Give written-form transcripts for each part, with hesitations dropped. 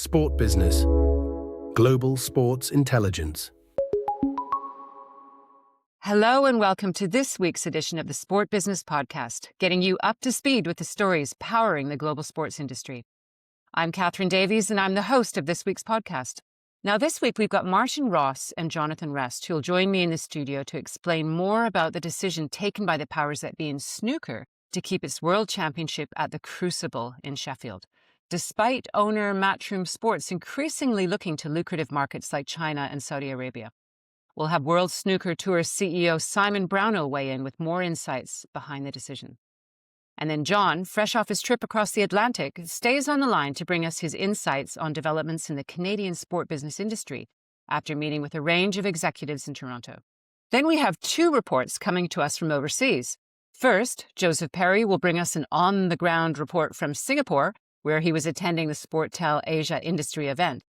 Sport Business. Global Sports Intelligence. Hello and welcome to this week's edition of the Sport Business Podcast, getting you up to speed with the stories powering the global sports industry. I'm Catherine Davies and I'm the host of this week's podcast. Now this week we've got Martin Ross and Jonathan Rest who'll join me in the studio to explain more about the decision taken by the powers that be in snooker to keep its World Championship at the Crucible in Sheffield, despite owner Matchroom Sports increasingly looking to lucrative markets like China and Saudi Arabia. We'll have World Snooker Tour CEO Simon Brownell weigh in with more insights behind the decision. And then John, fresh off his trip across the Atlantic, stays on the line to bring us his insights on developments in the Canadian sport business industry after meeting with a range of executives in Toronto. Then we have two reports coming to us from overseas. First, Joseph Perry will bring us an on-the-ground report from Singapore, where he was attending the Sportel Asia industry event.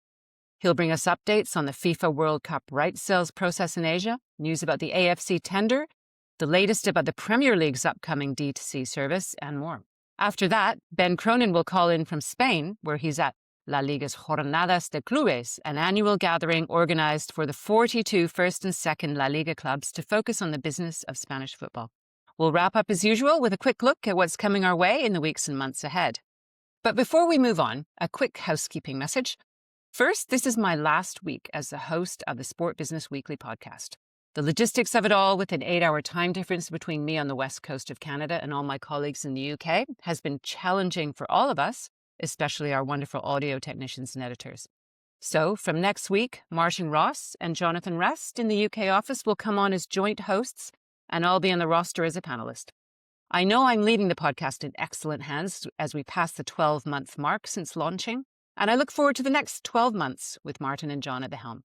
He'll bring us updates on the FIFA World Cup rights sales process in Asia, news about the AFC tender, the latest about the Premier League's upcoming D2C service, and more. After that, Ben Cronin will call in from Spain, where he's at LaLiga's Jornadas de Clubes, an annual gathering organized for the 42 first and second LaLiga clubs to focus on the business of Spanish football. We'll wrap up as usual with a quick look at what's coming our way in the weeks and months ahead. But before we move on, a quick housekeeping message. First, this is my last week as the host of the Sport Business Weekly podcast. The logistics of it all, with an 8-hour time difference between me on the west coast of Canada and all my colleagues in the UK, has been challenging for all of us, especially our wonderful audio technicians and editors. So, from next week, Martin Ross and Jonathan Rest in the UK office will come on as joint hosts, and I'll be on the roster as a panelist. I know I'm leaving the podcast in excellent hands as we pass the 12-month mark since launching, and I look forward to the next 12 months with Martin and John at the helm.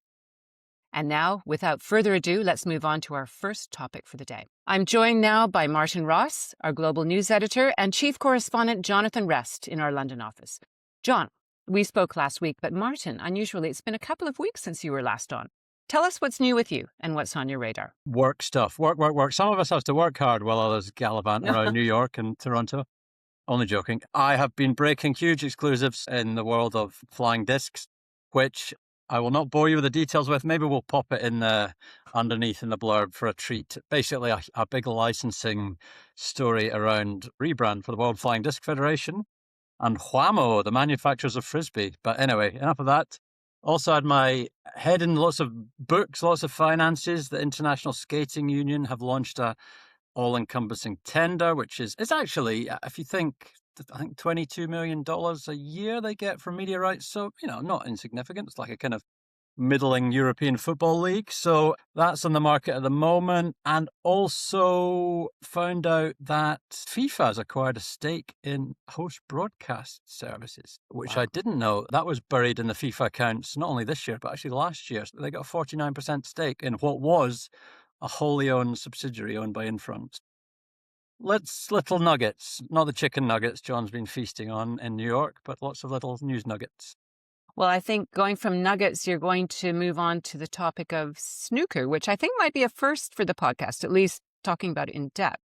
And now, without further ado, let's move on to our first topic for the day. I'm joined now by Martin Ross, our global news editor, and chief correspondent Jonathan Rest in our London office. John, we spoke last week, but Martin, unusually, it's been a couple of weeks since you were last on. Tell us what's new with you and what's on your radar. Work stuff. Work. Some of us have to work hard while others gallivant around New York and Toronto. Only joking. I have been breaking huge exclusives in the world of flying discs, which I will not bore you with the details with. Maybe we'll pop it in the underneath in the blurb for a treat. Basically, a big licensing story around rebrand for the World Flying Disc Federation and Whammo, the manufacturers of Frisbee. But anyway, enough of that. Also had my head in lots of books, lots of finances. The International Skating Union have launched a all-encompassing tender, which is actually, if you think, I think $22 million a year they get for media rights. So, not insignificant. It's like a kind of middling European football league. So that's on the market at the moment. And also found out that FIFA has acquired a stake in host broadcast services, which I didn't know. That was buried in the FIFA accounts, not only this year, but actually last year. So they got a 49% stake in what was a wholly owned subsidiary owned by Infront. Little nuggets, not the chicken nuggets John's been feasting on in New York, but lots of little news nuggets. Well, I think going from nuggets, you're going to move on to the topic of snooker, which I think might be a first for the podcast, at least talking about it in depth.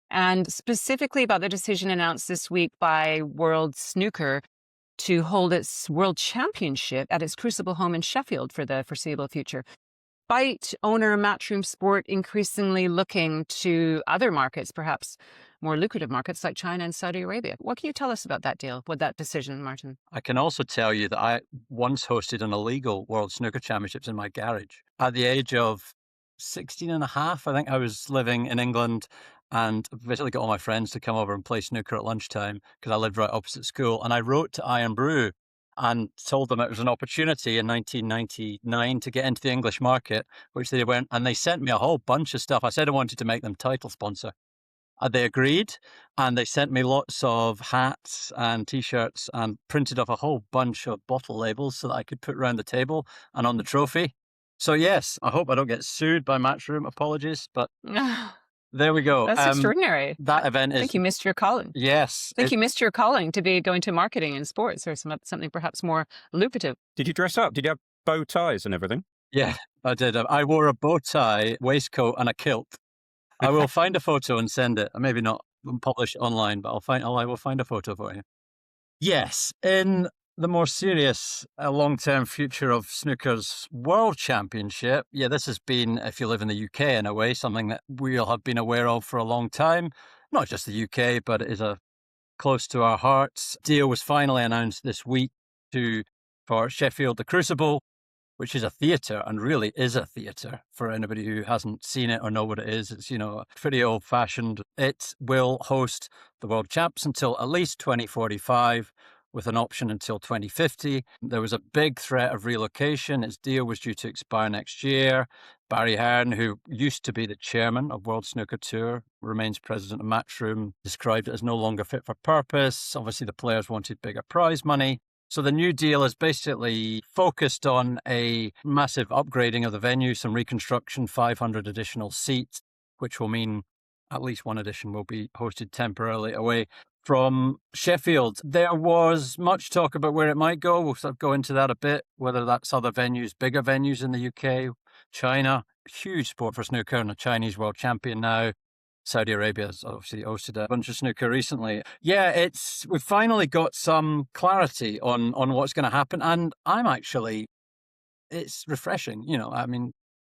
And specifically about the decision announced this week by World Snooker to hold its World Championship at its Crucible home in Sheffield for the foreseeable future. Despite owner Matchroom Sport increasingly looking to other markets, perhaps more lucrative markets like China and Saudi Arabia. What can you tell us about that deal, with that decision, Martin? I can also tell you that I once hosted an illegal World Snooker Championships in my garage. At the age of 16 and a half, I think I was living in England and basically got all my friends to come over and play snooker at lunchtime because I lived right opposite school. And I wrote to Iron Brew and told them it was an opportunity in 1999 to get into the English market, which they went, and they sent me a whole bunch of stuff. I said I wanted to make them title sponsor. They agreed, and they sent me lots of hats and T-shirts and printed off a whole bunch of bottle labels so that I could put around the table and on the trophy. So yes, I hope I don't get sued by Matchroom. Apologies, but there we go. That's extraordinary. That event is... I think you missed your calling. Yes. I think you missed your calling to be going to marketing and sports or something perhaps more lucrative. Did you dress up? Did you have bow ties and everything? Yeah, I did. I wore a bow tie, waistcoat and a kilt. I will find a photo and send it. Maybe not publish it online, but I will find a photo for you. Yes, in the more serious long-term future of snooker's World Championship, this has been, if you live in the UK in a way, something that we all have been aware of for a long time. Not just the UK, but it is close to our hearts. Deal was finally announced this week for Sheffield, the Crucible, which is a theatre and really is a theatre for anybody who hasn't seen it or know what it is. It's, pretty old-fashioned. It will host the World Champs until at least 2045, with an option until 2050. There was a big threat of relocation. Its deal was due to expire next year. Barry Hearn, who used to be the chairman of World Snooker Tour, remains president of Matchroom, described it as no longer fit for purpose. Obviously, the players wanted bigger prize money. So the new deal is basically focused on a massive upgrading of the venue, some reconstruction, 500 additional seats, which will mean at least one edition will be hosted temporarily away from Sheffield. There was much talk about where it might go. We'll sort of go into that a bit, whether that's other venues, bigger venues in the UK, China, huge sport for snooker, and a Chinese world champion now. Saudi Arabia has obviously hosted a bunch of snooker recently. We've finally got some clarity on what's going to happen. And it's refreshing.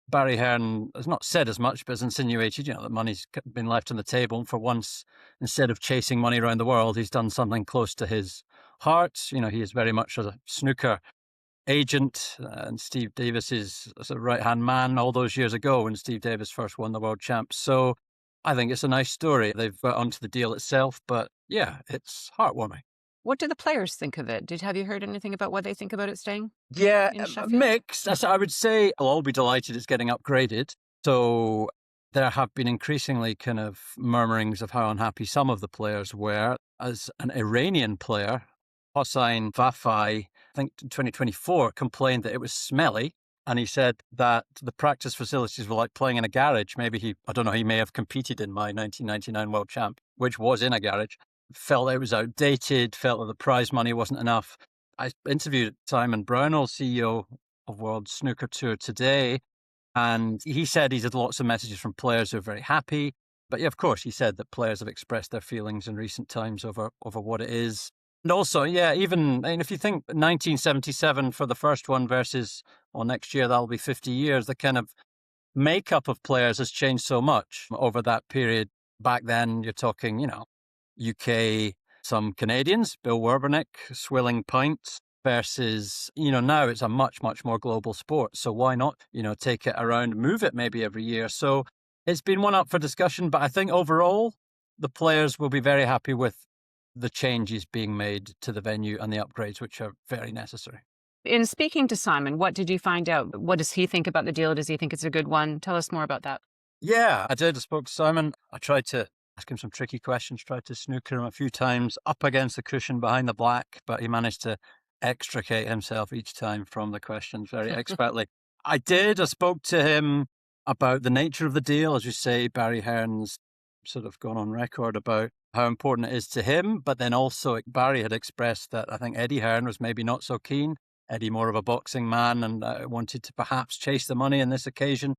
Barry Hearn has not said as much, but has insinuated, that money's been left on the table. And for once, instead of chasing money around the world, he's done something close to his heart. He is very much a snooker agent, and Steve Davis is a right-hand man all those years ago when Steve Davis first won the World Champs. So I think it's a nice story. They've got onto the deal itself, but it's heartwarming. What do the players think of it? Have you heard anything about what they think about it staying? Mixed. I would say I'll all be delighted it's getting upgraded. So there have been increasingly kind of murmurings of how unhappy some of the players were. As an Iranian player, Hossein Vafai, I think in 2024, complained that it was smelly. And he said that the practice facilities were like playing in a garage. Maybe he may have competed in my 1999 World Champ, which was in a garage. Felt it was outdated, felt that the prize money wasn't enough. I interviewed Simon Brownell, CEO of World Snooker Tour today, and he said he's had lots of messages from players who are very happy. But of course, he said that players have expressed their feelings in recent times over what it is. And also, even if you think 1977 for the first one versus, next year, that'll be 50 years, the kind of makeup of players has changed so much over that period. Back then, you're talking, UK, some Canadians, Bill Werbernick, swilling pints, versus, now it's a much, much more global sport. So why not, take it around, move it maybe every year. So it's been one up for discussion, but I think overall, the players will be very happy with the changes being made to the venue and the upgrades, which are very necessary. In speaking to Simon, what did you find out? What does he think about the deal? Does he think it's a good one? Tell us more about that. Yeah, I did. I spoke to Simon. I tried to ask him some tricky questions, tried to snooker him a few times up against the cushion behind the black, but he managed to extricate himself each time from the questions very expertly. I spoke to him about the nature of the deal. As you say, Barry Hearn's sort of gone on record about how important it is to him, but then also Barry had expressed that I think Eddie Hearn was maybe not so keen. Eddie, more of a boxing man, and wanted to perhaps chase the money on this occasion.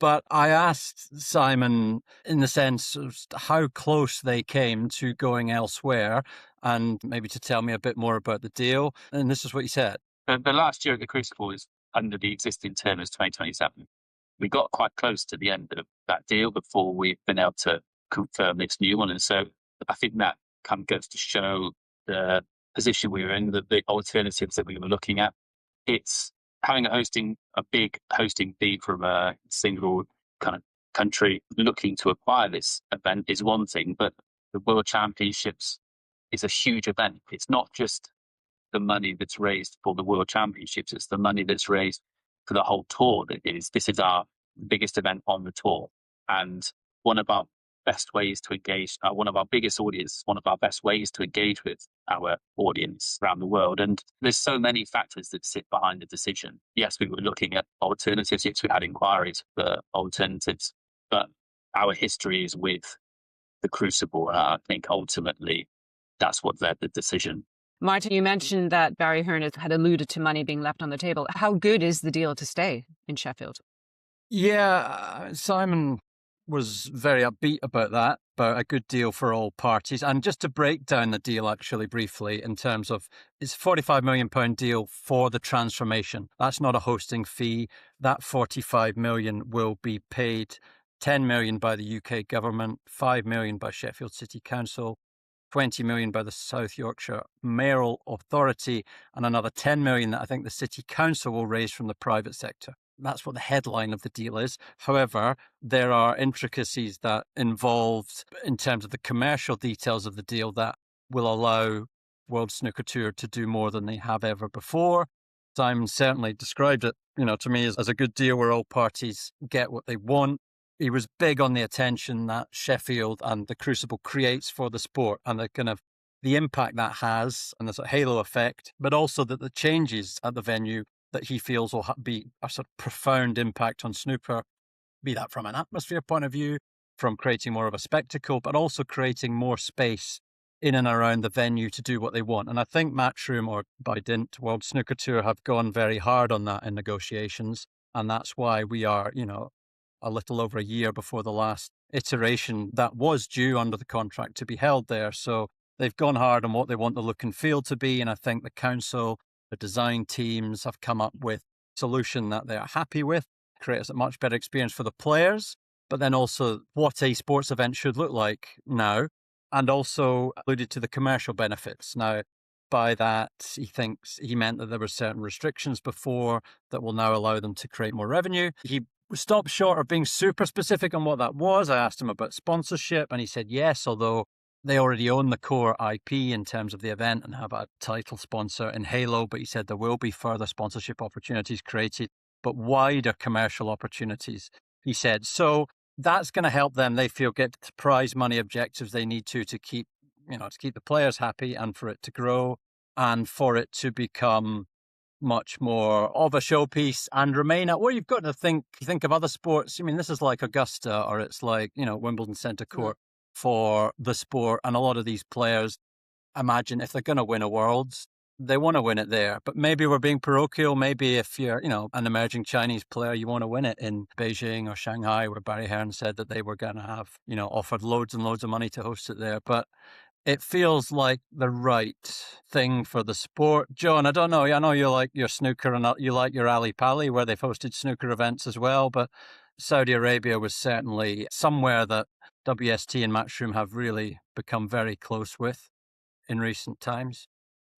But I asked Simon in the sense of how close they came to going elsewhere, and maybe to tell me a bit more about the deal. And this is what he said. The last year at the Crucible is under the existing term as 2027. We got quite close to the end of that deal before we've been able to confirm this new one. And so I think that kind of goes to show the position we were in, the alternatives that we were looking at. It's having a big hosting fee from a single kind of country looking to acquire this event is one thing, but the World Championships is a huge event. It's not just the money that's raised for the World Championships, it's the money that's raised for the whole tour. This is our biggest event on the tour, and one of our best ways to engage, one of our biggest audience, one of our best ways to engage with our audience around the world. And there's so many factors that sit behind the decision. Yes, we were looking at alternatives. Yes, we had inquiries for alternatives, but our history is with the Crucible. And I think ultimately that's what led the decision. Martin, you mentioned that Barry Hearn had alluded to money being left on the table. How good is the deal to stay in Sheffield? Yeah, Simon was very upbeat about that. about a good deal for all parties. And just to break down the deal actually briefly in terms of, it's a £45 million deal for the transformation. That's not a hosting fee. That 45 million will be paid 10 million by the UK government, 5 million by Sheffield City Council, 20 million by the South Yorkshire Mayoral Authority, and another 10 million that I think the City Council will raise from the private sector. That's what the headline of the deal is. However, there are intricacies that involved in terms of the commercial details of the deal that will allow World Snooker Tour to do more than they have ever before. Simon certainly described it, to me as a good deal where all parties get what they want. He was big on the attention that Sheffield and the Crucible creates for the sport and the impact that has and the sort of halo effect, but also that the changes at the venue that he feels will be a sort of profound impact on snooker, be that from an atmosphere point of view, from creating more of a spectacle, but also creating more space in and around the venue to do what they want. And I think Matchroom, or by dint, World Snooker Tour have gone very hard on that in negotiations. And that's why we are, a little over a year before the last iteration that was due under the contract to be held there. So they've gone hard on what they want the look and feel to be. And I think the council, the design teams have come up with a solution that they're happy with, creates a much better experience for the players, but then also what a sports event should look like now, and also alluded to the commercial benefits. Now, by that, he meant that there were certain restrictions before that will now allow them to create more revenue. He stopped short of being super specific on what that was. I asked him about sponsorship and he said yes, although they already own the core IP in terms of the event and have a title sponsor in Halo, but he said there will be further sponsorship opportunities created, but wider commercial opportunities, he said. So that's going to help them, they feel, get the prize money objectives they need to keep, to keep the players happy and for it to grow and for it to become much more of a showpiece and remain at, well, you've got to think of other sports. I mean, this is like Augusta or it's like, Wimbledon Centre Court for the sport. And a lot of these players imagine if they're going to win a Worlds, they want to win it there. But maybe we're being parochial. Maybe if you're, an emerging Chinese player, you want to win it in Beijing or Shanghai, where Barry Hearn said that they were going to have, offered loads and loads of money to host it there. But it feels like the right thing for the sport. John, I don't know. I know you like your snooker and you like your Ali Pali, where they've hosted snooker events as well. But Saudi Arabia was certainly somewhere that WST and Matchroom have really become very close with in recent times.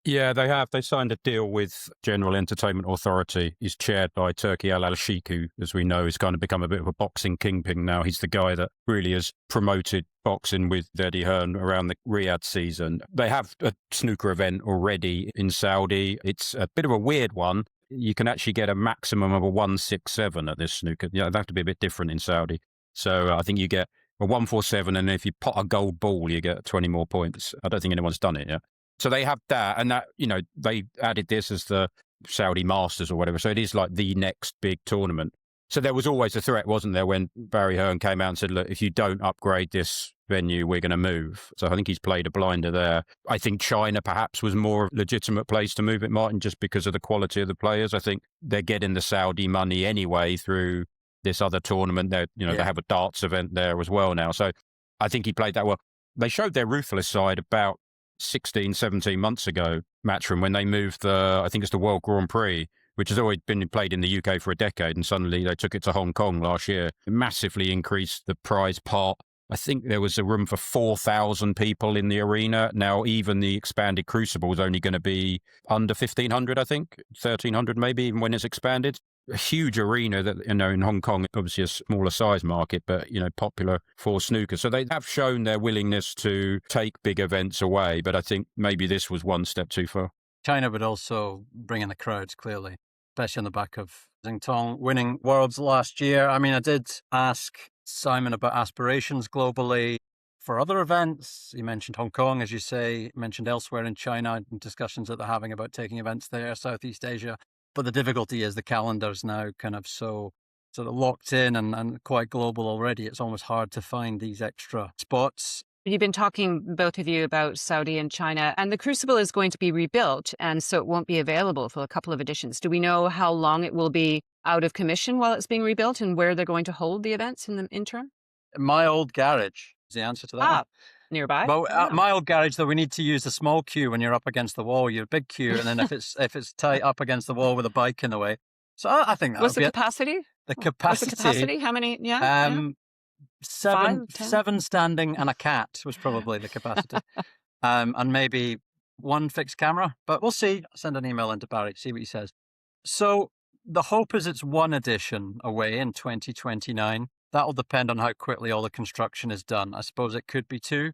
Yeah, they have. They signed a deal with General Entertainment Authority. He's chaired by Turki Al-Sheikh, who, as we know, has kind of become a bit of a boxing kingpin now. He's the guy that really has promoted boxing with Eddie Hearn around the Riyadh season. They have a snooker event already in Saudi. It's a bit of a weird one. You can actually get a maximum of a 167 at this snooker. It'd have to be a bit different in Saudi. So I think you get a 147, and if you pot a gold ball, you get 20 more points. I don't think anyone's done it yet. So they have that, and that, they added this as the Saudi Masters or whatever. So it is like the next big tournament. So there was always a threat, wasn't there, when Barry Hearn came out and said, look, if you don't upgrade this venue, we're going to move. So I think he's played a blinder there. I think China perhaps was more legitimate place to move it, Martin, just because of the quality of the players. I think they're getting the Saudi money anyway through this other tournament. They have a darts event there as well now. So I think he played that well. They showed their ruthless side about 16, 17 months ago, Matchroom, when they moved I think it's the World Grand Prix, which has always been played in the UK for a decade, and suddenly they took it to Hong Kong last year. It massively increased the prize pot. I think there was a room for 4,000 people in the arena. Now, even the expanded Crucible is only going to be under 1,500, I think, 1,300 maybe, even when it's expanded. A huge arena that, in Hong Kong, obviously a smaller size market, but, popular for snooker. So they have shown their willingness to take big events away, but I think maybe this was one step too far. China would also bring in the crowds, clearly, especially on the back of Xingtong winning Worlds last year. I mean, I did ask Simon about aspirations globally for other events. He mentioned Hong Kong, as you say, mentioned elsewhere in China, and discussions that they're having about taking events there, Southeast Asia. But the difficulty is the calendar's now kind of so sort of locked in and quite global already. It's almost hard to find these extra spots. You've been talking, both of you, about Saudi and China, and the Crucible is going to be rebuilt, and so it won't be available for a couple of editions. Do we know how long it will be out of commission while it's being rebuilt and where they're going to hold the events in the interim? My old garage, is the answer to that. Nearby. Well, at my old garage, though, we need to use the small queue when you're up against the wall. Your big queue, and then if it's tight up against the wall with a bike in the way. So I think that What's the capacity? The capacity. What's the capacity? How many? Yeah. Seven standing and a cat was probably the capacity, and maybe one fixed camera. But we'll see. I'll send an email into Barry, see what he says. So the hope is it's one edition away in 2029. That'll depend on how quickly all the construction is done. I suppose it could be two,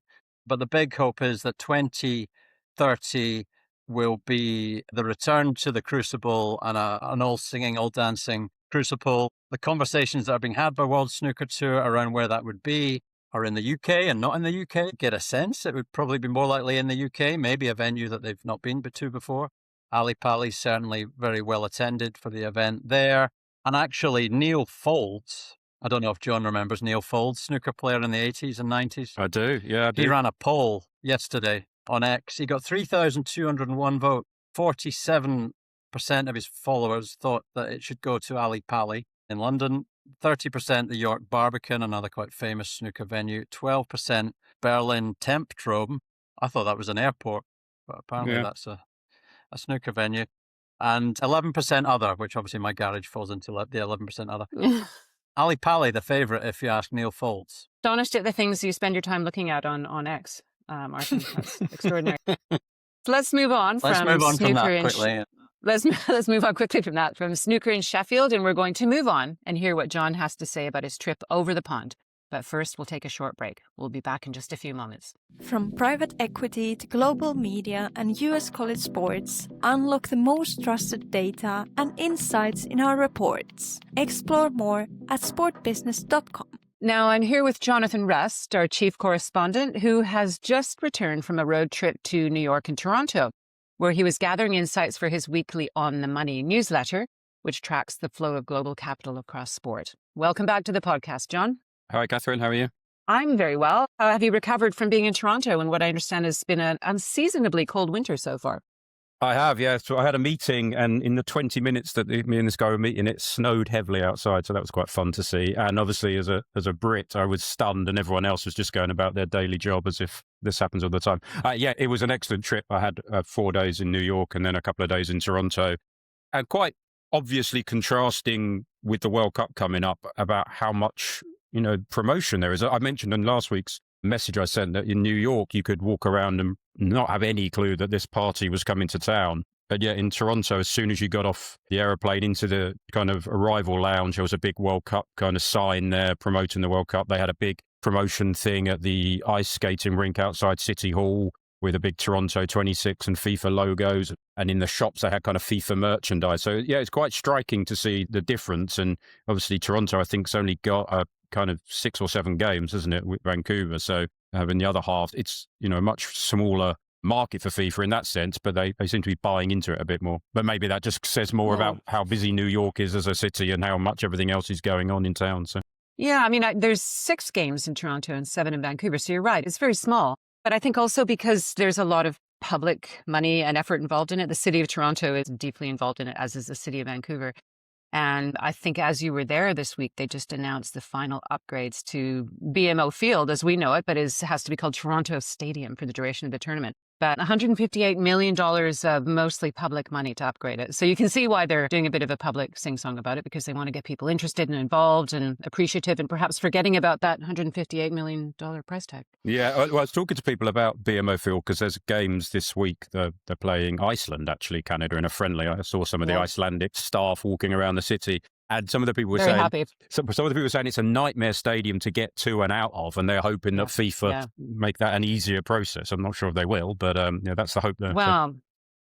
but the big hope is that 2030 will be the return to the Crucible and an all singing, all dancing Crucible. The conversations that are being had by World Snooker Tour around where that would be are in the UK and not in the UK. Get a sense it would probably be more likely in the UK, maybe a venue that they've not been to before. Ali Pali's certainly very well attended for the event there. And actually, Neil Foulds, I don't know if John remembers Neil Foulds, snooker player in the 80s and 90s. I do, yeah. He ran a poll yesterday on X. He got 3,201 votes. 47% of his followers thought that it should go to Ali Pali in London. 30% the York Barbican, another quite famous snooker venue. 12% Berlin Temptrom. I thought that was an airport, but apparently that's a snooker venue. And 11% other, which obviously my garage falls into the 11% other. Ali Pali, the favourite, if you ask Neil Foulds. Astonished at the things you spend your time looking at on X, Martin. That's extraordinary. Let's move on from that quickly. Let's move on quickly from snooker in Sheffield, and we're going to move on and hear what John has to say about his trip over the pond. But first, we'll take a short break. We'll be back in just a few moments. From private equity to global media and US college sports, unlock the most trusted data and insights in our reports. Explore more at sportbusiness.com. Now, I'm here with Jonathan Rust, our chief correspondent, who has just returned from a road trip to New York and Toronto, where he was gathering insights for his weekly On the Money newsletter, which tracks the flow of global capital across sport. Welcome back to the podcast, John. Hi, Catherine. How are you? I'm very well. How have you recovered from being in Toronto and what I understand has been an unseasonably cold winter so far? I have, yeah. So I had a meeting, and in the 20 minutes that me and this guy were meeting, it snowed heavily outside. So that was quite fun to see. And obviously, as a Brit, I was stunned, and everyone else was just going about their daily job as if this happens all the time. Yeah, it was an excellent trip. I had 4 days in New York and then a couple of days in Toronto, and quite obviously contrasting with the World Cup coming up about how much promotion there is. I mentioned in last week's message I sent that in New York, you could walk around and not have any clue that this party was coming to town. But yet in Toronto, as soon as you got off the aeroplane into the kind of arrival lounge, there was a big World Cup kind of sign there promoting the World Cup. They had a big promotion thing at the ice skating rink outside City Hall with a big Toronto 26 and FIFA logos. And in the shops, they had kind of FIFA merchandise. So yeah, it's quite striking to see the difference. And obviously Toronto, I think, has only got a kind of 6 or 7 games, isn't it, with Vancouver? So in the other half, it's, a much smaller market for FIFA in that sense, but they seem to be buying into it a bit more. But maybe that just says more about how busy New York is as a city and how much everything else is going on in town. So yeah, I mean, there's 6 games in Toronto and 7 in Vancouver. So you're right. It's very small. But I think also because there's a lot of public money and effort involved in it. The city of Toronto is deeply involved in it, as is the city of Vancouver. And I think as you were there this week, they just announced the final upgrades to BMO Field as we know it, but has to be called Toronto Stadium for the duration of the tournament. But $158 million of mostly public money to upgrade it. So you can see why they're doing a bit of a public sing-song about it, because they want to get people interested and involved and appreciative and perhaps forgetting about that $158 million price tag. Yeah, well, I was talking to people about BMO Field because there's games this week. They're playing Iceland, actually, Canada, in a friendly. I saw some of the Icelandic staff walking around the city. And some of the people were saying, some of the people were saying it's a nightmare stadium to get to and out of, and they're hoping that FIFA make that an easier process. I'm not sure if they will, but that's the hope there. Well,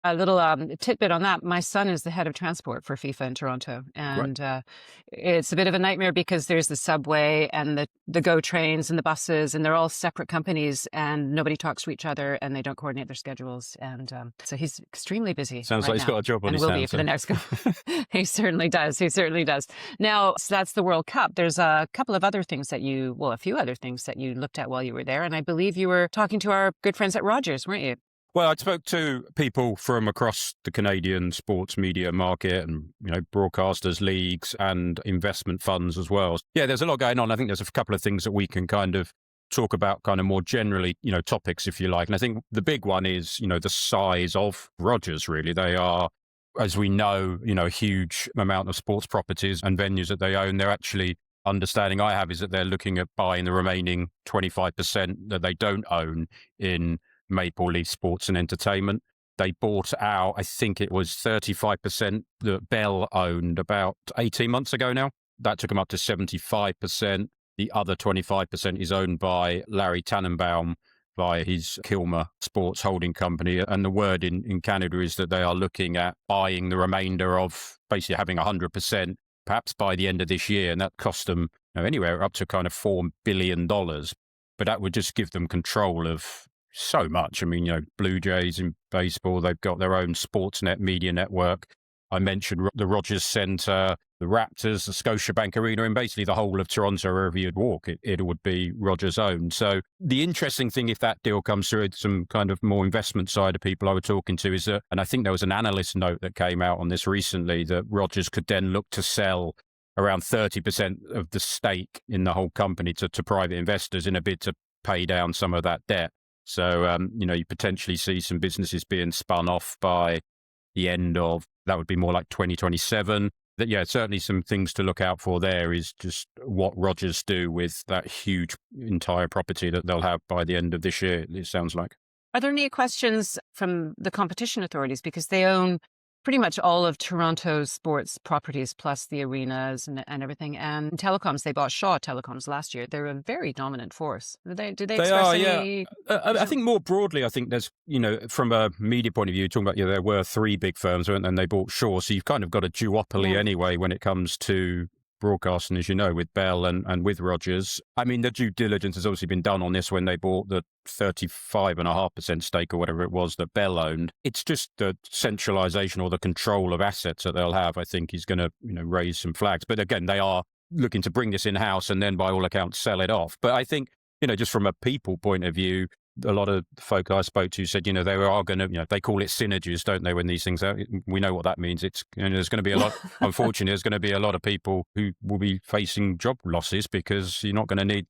a little tidbit on that. My son is the head of transport for FIFA in Toronto, and it's a bit of a nightmare because there's the subway and the GO trains and the buses, and they're all separate companies, and nobody talks to each other, and they don't coordinate their schedules. And so he's extremely busy. Sounds like he's got a job on his hands. And will be for the next couple. He certainly does. He certainly does. Now, so that's the World Cup. There's a couple of other things a few other things that you looked at while you were there, and I believe you were talking to our good friends at Rogers, weren't you? Well, I spoke to people from across the Canadian sports media market and, broadcasters, leagues and investment funds as well. Yeah, there's a lot going on. I think there's a couple of things that we can kind of talk about kind of more generally, topics, if you like. And I think the big one is, the size of Rogers, really. They are, as we know, a huge amount of sports properties and venues that they own. They're actually, understanding I have is that they're looking at buying the remaining 25% that they don't own in Maple Leaf Sports and Entertainment. They bought out, I think it was 35% that Bell owned about 18 months ago now. That took them up to 75%. The other 25% is owned by Larry Tannenbaum via his Kilmer Sports holding company. And the word in Canada is that they are looking at buying the remainder of basically having 100%, perhaps by the end of this year. And that cost them anywhere up to kind of $4 billion. But that would just give them control of so much. I mean, Blue Jays in baseball, they've got their own Sportsnet media network. I mentioned the Rogers Centre, the Raptors, the Scotiabank Arena, and basically the whole of Toronto, wherever you'd walk, it would be Rogers owned. So the interesting thing, if that deal comes through, some kind of more investment side of people I were talking to is that, and I think there was an analyst note that came out on this recently, that Rogers could then look to sell around 30% of the stake in the whole company to private investors in a bid to pay down some of that debt. So, you potentially see some businesses being spun off by the end of, that would be more like 2027. That, certainly some things to look out for there is just what Rogers do with that huge entire property that they'll have by the end of this year, it sounds like. Are there any questions from the competition authorities? Because they own pretty much all of Toronto's sports properties, plus the arenas and everything. And telecoms, they bought Shaw Telecoms last year. They're a very dominant force. Do they express any... I think more broadly, I think there's, from a media point of view, talking about, there were three big firms, and they bought Shaw. So you've kind of got a duopoly anyway when it comes to broadcasting, as you know, with Bell and with Rogers. I mean, the due diligence has obviously been done on this when they bought the 35.5% stake or whatever it was that Bell owned. It's just the centralization or the control of assets that they'll have, I think, is going to, raise some flags. But again, they are looking to bring this in-house and then by all accounts sell it off. But I think, just from a people point of view, a lot of folk I spoke to said, they are going to, they call it synergies, don't they, when these things are, we know what that means. It's, there's going to be a lot, unfortunately, there's going to be a lot of people who will be facing job losses because you're not going to need,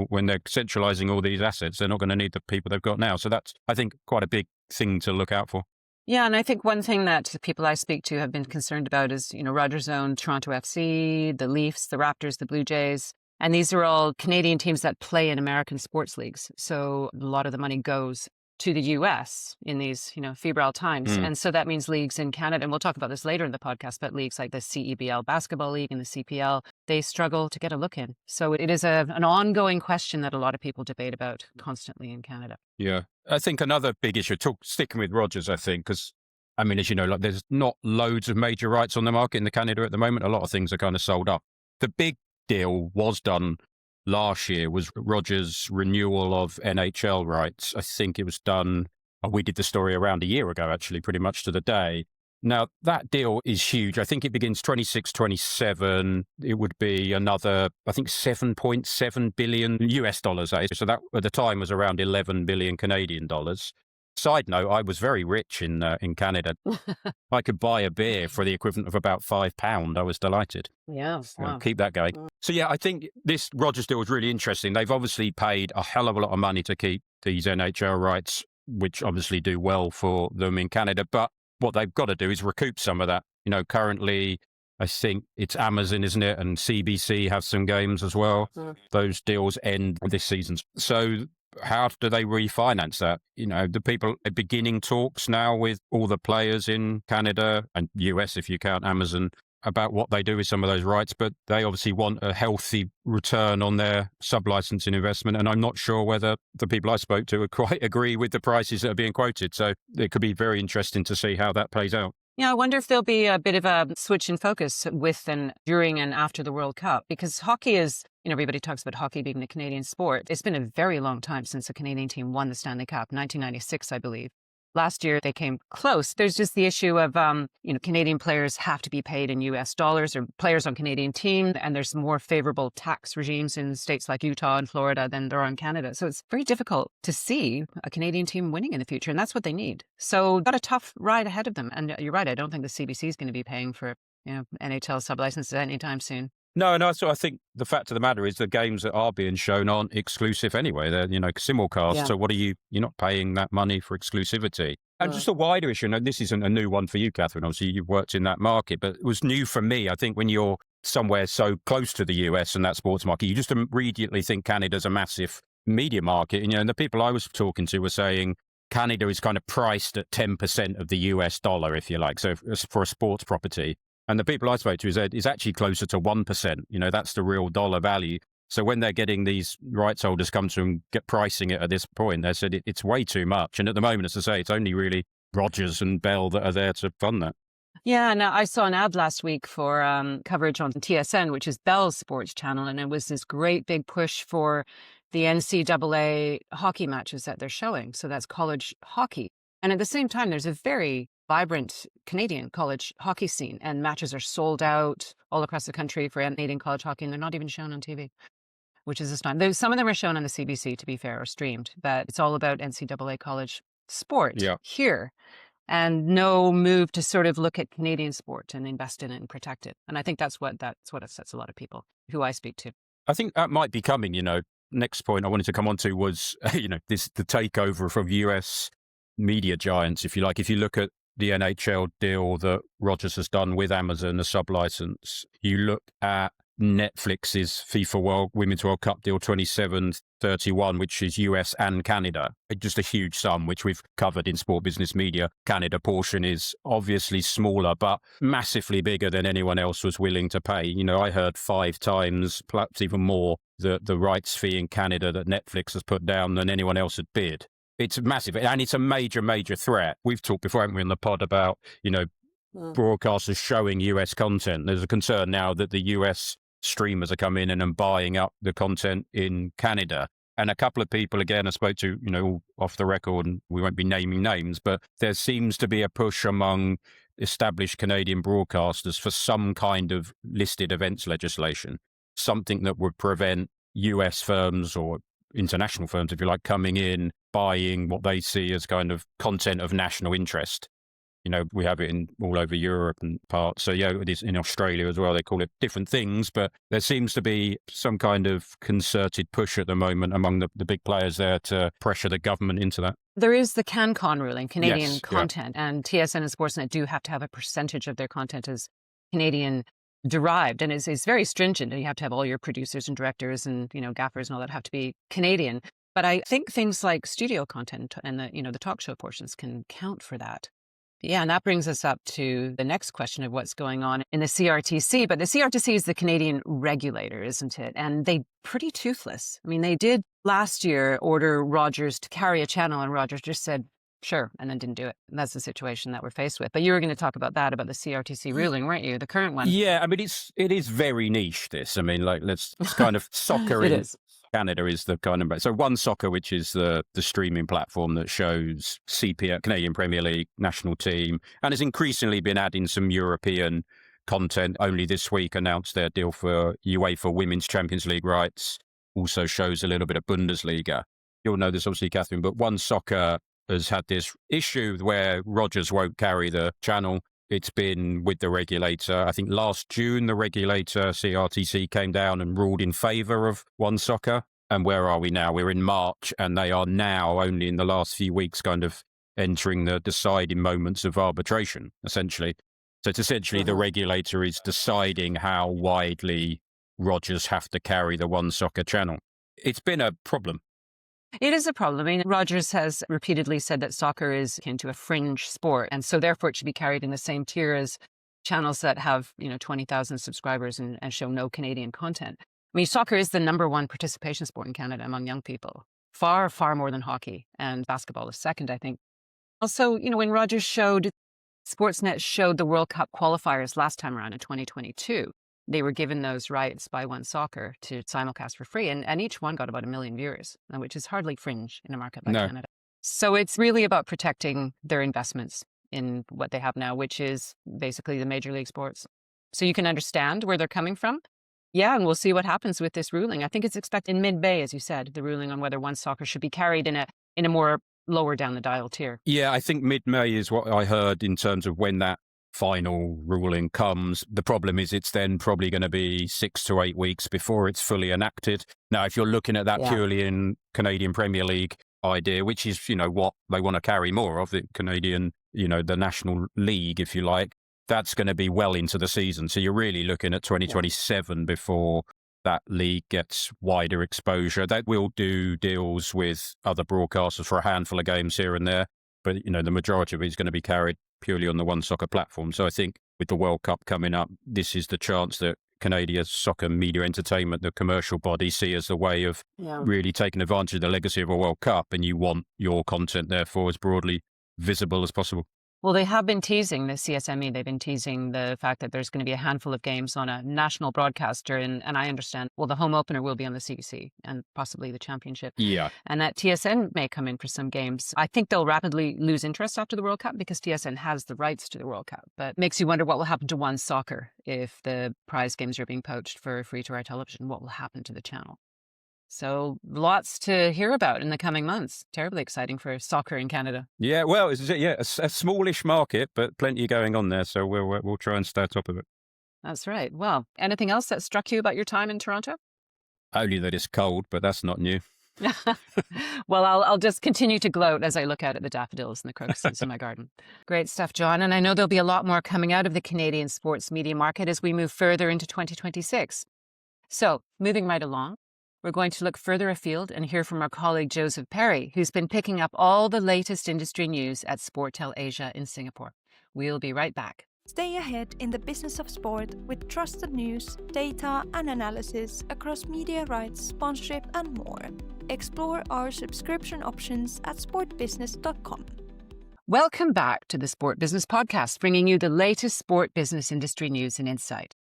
when they're centralizing all these assets, they're not going to need the people they've got now. So that's, I think, quite a big thing to look out for. Yeah, and I think one thing that the people I speak to have been concerned about is, Rogers owned Toronto FC, the Leafs, the Raptors, the Blue Jays. And these are all Canadian teams that play in American sports leagues. So a lot of the money goes to the US in these, febrile times. And so that means leagues in Canada, and we'll talk about this later in the podcast, but leagues like the CEBL Basketball League and the CPL, they struggle to get a look in. So it is an ongoing question that a lot of people debate about constantly in Canada. Yeah. I think another big issue, sticking with Rogers, I think, because, I mean, as you know, there's not loads of major rights on the market in Canada at the moment. A lot of things are kind of sold up. The big deal was done last year was Rogers' renewal of NHL rights. I think it was done, we did the story around a year ago, actually, pretty much to the day. Now, that deal is huge. I think it begins 26, 27. It would be another, I think, 7.7 billion US dollars. So that at the time was around 11 billion Canadian dollars. Side note, I was very rich in Canada. I could buy a beer for the equivalent of about £5. I was delighted. Yeah. Wow. Keep that going. So, yeah, I think this Rogers deal was really interesting. They've obviously paid a hell of a lot of money to keep these NHL rights, which obviously do well for them in Canada. But what they've got to do is recoup some of that. Currently, I think it's Amazon, isn't it? And CBC have some games as well. Those deals end this season. So how do they refinance that? The people are beginning talks now with all the players in Canada and US, if you count Amazon, about what they do with some of those rights. But they obviously want a healthy return on their sub-licensing investment. And I'm not sure whether the people I spoke to would quite agree with the prices that are being quoted. So it could be very interesting to see how that plays out. Yeah, I wonder if there'll be a bit of a switch in focus with and during and after the World Cup, because hockey is, everybody talks about hockey being a Canadian sport. It's been a very long time since a Canadian team won the Stanley Cup, 1996, I believe. Last year, they came close. There's just the issue of, Canadian players have to be paid in US dollars, or players on Canadian teams, and there's more favorable tax regimes in states like Utah and Florida than there are in Canada. So it's very difficult to see a Canadian team winning in the future, and that's what they need. So got a tough ride ahead of them. And you're right, I don't think the CBC is going to be paying for, NHL sub-licenses anytime soon. No, so I think the fact of the matter is the games that are being shown aren't exclusive anyway. They're, simulcast. Yeah. So what you're not paying that money for exclusivity. And just a wider issue, and this isn't a new one for you, Catherine, obviously you've worked in that market, but it was new for me. I think when you're somewhere so close to the US and that sports market, you just immediately think Canada's a massive media market. And the people I was talking to were saying Canada is kind of priced at 10% of the US dollar, if you like, so for a sports property. And the people I spoke to said it's actually closer to 1%. That's the real dollar value. So when they're getting these rights holders come to and get pricing it at this point, they said it's way too much. And at the moment, as I say, it's only really Rogers and Bell that are there to fund that. Yeah, and I saw an ad last week for coverage on TSN, which is Bell's sports channel. And it was this great big push for the NCAA hockey matches that they're showing. So that's college hockey. And at the same time, there's a very vibrant Canadian college hockey scene, and matches are sold out all across the country for Canadian college hockey, and they're not even shown on TV, which is astounding. Some of them are shown on the CBC, to be fair, or streamed, but it's all about NCAA college sport here, and no move to sort of look at Canadian sport and invest in it and protect it. And I think that's what upsets a lot of people who I speak to. I think that might be coming. Next point I wanted to come on to was the takeover from US media giants, if you like. If you look at the NHL deal that Rogers has done with Amazon, a sub-license. You look at Netflix's FIFA Women's World Cup deal 27-31, which is US and Canada. Just a huge sum, which we've covered in Sport Business Media. Canada portion is obviously smaller, but massively bigger than anyone else was willing to pay. I heard 5 times, perhaps even more, the rights fee in Canada that Netflix has put down than anyone else had bid. It's massive, and it's a major, major threat. We've talked before, haven't we, in the pod about, broadcasters showing US content. There's a concern now that the US streamers are coming in and buying up the content in Canada. And a couple of people, again, I spoke to, off the record, and we won't be naming names, but there seems to be a push among established Canadian broadcasters for some kind of listed events legislation, something that would prevent US firms or international firms, if you like, coming in, buying what they see as kind of content of national interest. We have it in all over Europe and parts. So, it is in Australia as well. They call it different things, but there seems to be some kind of concerted push at the moment among the big players there to pressure the government into that. There is the CanCon ruling, Canadian content, and TSN and Sportsnet do have to have a percentage of their content as Canadian derived, and it's very stringent. You have to have all your producers and directors and gaffers and all that have to be Canadian. But I think things like studio content and the talk show portions can count for that. Yeah, and that brings us up to the next question of what's going on in the CRTC. But the CRTC is the Canadian regulator, isn't it? And they pretty toothless. I mean, they did last year order Rogers to carry a channel, and Rogers just said, sure, and then didn't do it. And that's the situation that we're faced with. But you were going to talk about the CRTC ruling, weren't you? The current one. Yeah, I mean, it is very niche, this. I mean, it's kind of soccer in Canada is the kind of... So OneSoccer, which is the streaming platform that shows CPL, Canadian Premier League, national team, and has increasingly been adding some European content. Only this week announced their deal for UEFA Women's Champions League rights. Also shows a little bit of Bundesliga. You'll know this, obviously, Catherine, but OneSoccer has had this issue where Rogers won't carry the channel. It's been with the regulator. I think last June, the regulator, CRTC, came down and ruled in favour of OneSoccer. And where are we now? We're in March, and they are now only in the last few weeks kind of entering the deciding moments of arbitration, essentially. So it's essentially the regulator is deciding how widely Rogers have to carry the OneSoccer channel. It's been a problem. It is a problem. I mean, Rogers has repeatedly said that soccer is akin to a fringe sport, and so therefore it should be carried in the same tier as channels that have, 20,000 subscribers and show no Canadian content. I mean, soccer is the number one participation sport in Canada among young people. Far, far more than hockey, and basketball is second, I think. Also, when Rogers Sportsnet showed the World Cup qualifiers last time around in 2022, they were given those rights by OneSoccer to simulcast for free, and each one got about 1 million viewers, which is hardly fringe in a market like Canada. So it's really about protecting their investments in what they have now, which is basically the major league sports. So you can understand where they're coming from. Yeah, and we'll see what happens with this ruling. I think it's expected in mid-May, as you said, the ruling on whether OneSoccer should be carried in a more lower down the dial tier. Yeah, I think mid-May is what I heard in terms of when that final ruling comes. The problem is it's then probably going to be 6 to 8 weeks before it's fully enacted. Now, if you're looking at that purely in Canadian Premier League idea, which is, what they want to carry more of, the Canadian, the National League, if you like, that's going to be well into the season. So you're really looking at 2027 before that league gets wider exposure. They will do deals with other broadcasters for a handful of games here and there, but, the majority of it is going to be carried purely on the OneSoccer platform. So I think with the World Cup coming up, this is the chance that Canadian Soccer Media Entertainment, the commercial body, see as a way of really taking advantage of the legacy of a World Cup, and you want your content, therefore, as broadly visible as possible. Well, they have been teasing the CSME. They've been teasing the fact that there's going to be a handful of games on a national broadcaster. And I understand, the home opener will be on the CBC and possibly the championship. Yeah. And that TSN may come in for some games. I think they'll rapidly lose interest after the World Cup because TSN has the rights to the World Cup. But makes you wonder what will happen to OneSoccer if the prize games are being poached for free-to-air television. What will happen to the channel? So lots to hear about in the coming months. Terribly exciting for soccer in Canada. Yeah, well, it's a smallish market, but plenty going on there. So we'll try and stay on top of it. That's right. Well, anything else that struck you about your time in Toronto? Only that it's cold, but that's not new. Well, I'll just continue to gloat as I look out at the daffodils and the crocuses in my garden. Great stuff, John. And I know there'll be a lot more coming out of the Canadian sports media market as we move further into 2026. So, moving right along, we're going to look further afield and hear from our colleague Joseph Perry, who's been picking up all the latest industry news at Sportel Asia in Singapore. We'll be right back. Stay ahead in the business of sport with trusted news, data and analysis across media rights, sponsorship and more. Explore our subscription options at sportbusiness.com. Welcome back to the Sport Business Podcast, bringing you the latest sport business industry news and insight.